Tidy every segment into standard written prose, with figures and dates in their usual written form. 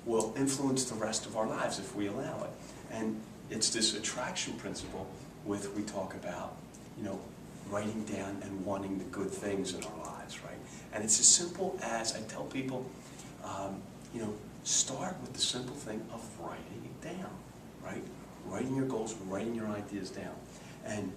will influence the rest of our lives if we allow it. And it's this attraction principle we talk about, writing down and wanting the good things in our lives, right? And it's as simple as, I tell people, start with the simple thing of writing it down, right? Writing your goals, writing your ideas down. And,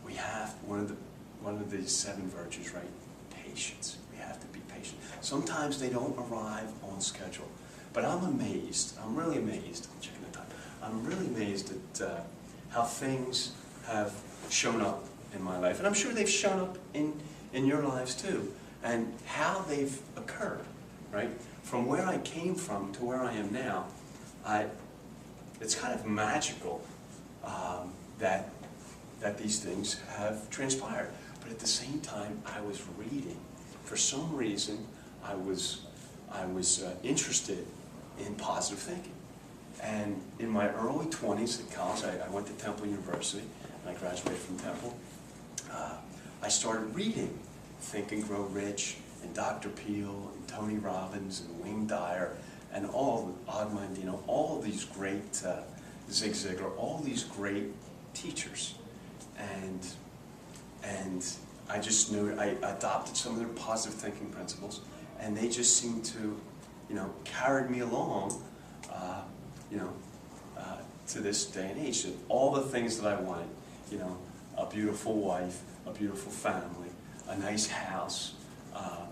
we have one of the 7 virtues, right? Patience. We have to be patient. Sometimes they don't arrive on schedule. But I'm really amazed, I'm checking the time, I'm really amazed at how things have shown up in my life. And I'm sure they've shown up in your lives too. And how they've occurred, right? From where I came from to where I am now, it's kind of magical that these things have transpired. But at the same time, I was reading. For some reason, I was interested in positive thinking. And in my early 20s at college, I went to Temple University, and I graduated from Temple. I started reading Think and Grow Rich, and Dr. Peel, and Tony Robbins, and Wayne Dyer, and Og Mandino, all of these great, Zig Ziglar, all these great teachers. And I just knew, I adopted some of their positive thinking principles, and they just seemed to, carried me along, to this day and age. So all the things that I wanted, a beautiful wife, a beautiful family, a nice house,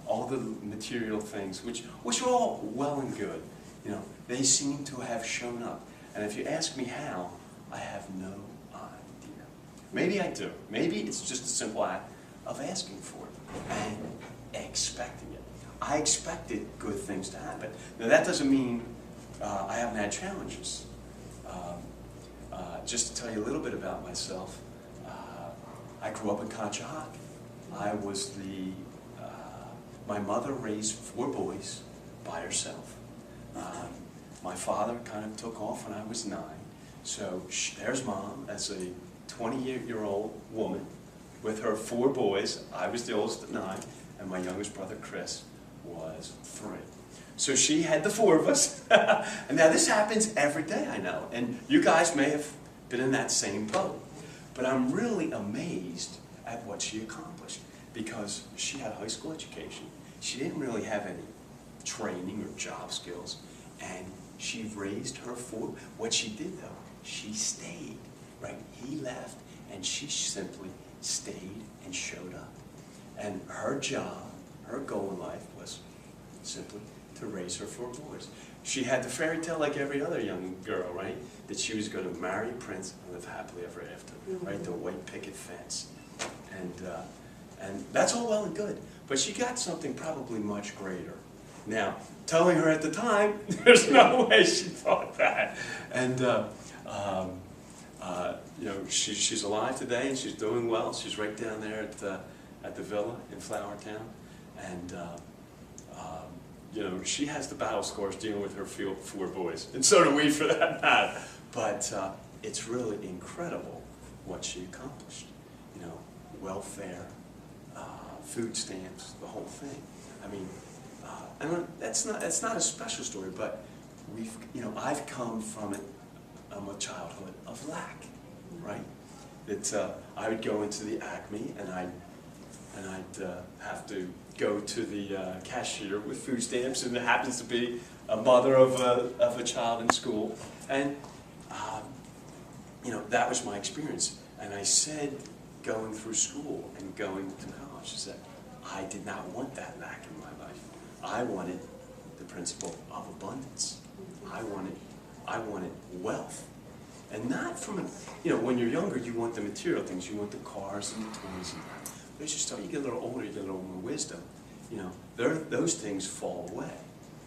all the material things, which are all well and good, they seem to have shown up. And if you ask me how, I have no idea. Maybe I do. Maybe it's just a simple act of asking for it and expecting it. I expected good things to happen. Now that doesn't mean I haven't had challenges. Just to tell you a little bit about myself, I grew up in Conshohock. I was my mother raised 4 boys by herself. My father kind of took off when I was 9. So there's Mom as a 20-year-old woman with her 4 boys. I was the oldest at 9, and my youngest brother, Chris, was 3. So she had the 4 of us. And now this happens every day, I know. And you guys may have been in that same boat. But I'm really amazed at what she accomplished. Because she had a high school education. She didn't really have any training or job skills. And she raised her 4. What she did though, she stayed, right? He left and she simply stayed and showed up. And her job, her goal in life was simply to raise her 4 boys. She had the fairy tale like every other young girl, right? That she was going to marry a prince and live happily ever after, right? The white picket fence. And that's all well and good. But she got something probably much greater. Now, telling her at the time, there's no way she thought that. And, she's alive today and she's doing well. She's right down there at the villa in Flowertown. And, she has the battle scars dealing with her 4 boys. And so do we for that matter. But it's really incredible what she accomplished. Welfare, food stamps, the whole thing. I mean, and that's not a special story, but I've come from a childhood of lack, right? That I would go into the Acme and I'd have to go to the cashier with food stamps, and it happens to be a mother of a child in school, and that was my experience. And I said, going through school and going to college, is that I did not want that lack in my life. I wanted the principle of abundance. I wanted wealth. And not from, when you're younger, you want the material things. You want the cars and the toys and that. But as you start, you get a little older, you get a little more wisdom. Those things fall away.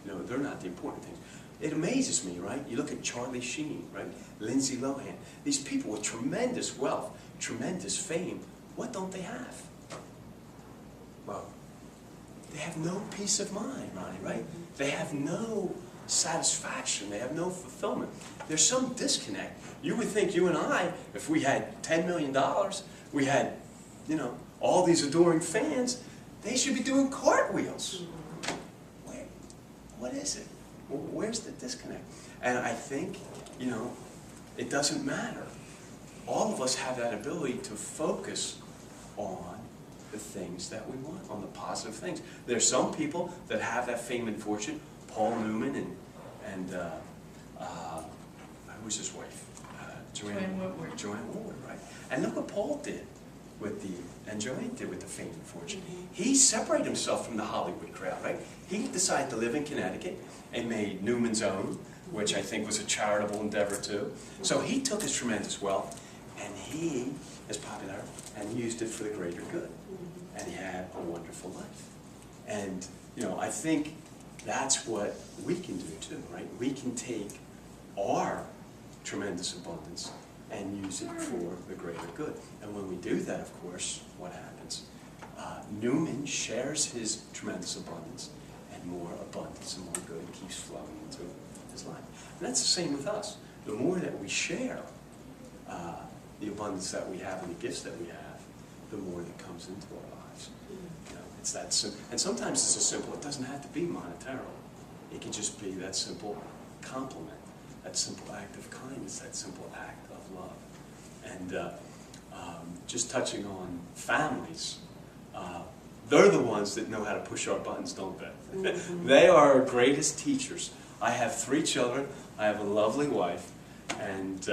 They're not the important things. It amazes me, right? You look at Charlie Sheen, right? Lindsay Lohan. These people with tremendous wealth, tremendous fame. What don't they have? Well, they have no peace of mind, Ronnie, right? They have no satisfaction. They have no fulfillment. There's some disconnect. You would think you and I, if we had $10 million, we had, all these adoring fans, they should be doing cartwheels. Wait, what is it? Well, where's the disconnect? And I think, you know, it doesn't matter. All of us have that ability to focus on the things that we want, on the positive things. There's some people that have that fame and fortune, Paul Newman and who was his wife? Joanne Woodward. Joanne Woodward, right? And look what Paul did with and Joanne did with the fame and fortune. He separated himself from the Hollywood crowd, right? He decided to live in Connecticut and made Newman's Own, which I think was a charitable endeavor too. So he took his tremendous wealth and his popularity, and he used it for the greater good. And he had a wonderful life. And, you know, I think that's what we can do too, right? We can take our tremendous abundance and use it for the greater good. And when we do that, of course, what happens? Newman shares his tremendous abundance, and more abundance and more good keeps flowing into his life. And that's the same with us. The more that we share the abundance that we have and the gifts that we have, the more that comes into our lives. You know, it's that simple. And sometimes it's so simple, it doesn't have to be monetarily. It can just be that simple compliment, that simple act of kindness, that simple act of love. And just touching on families, they're the ones that know how to push our buttons, don't they? They are our greatest teachers. I have 3 children, I have a lovely wife, and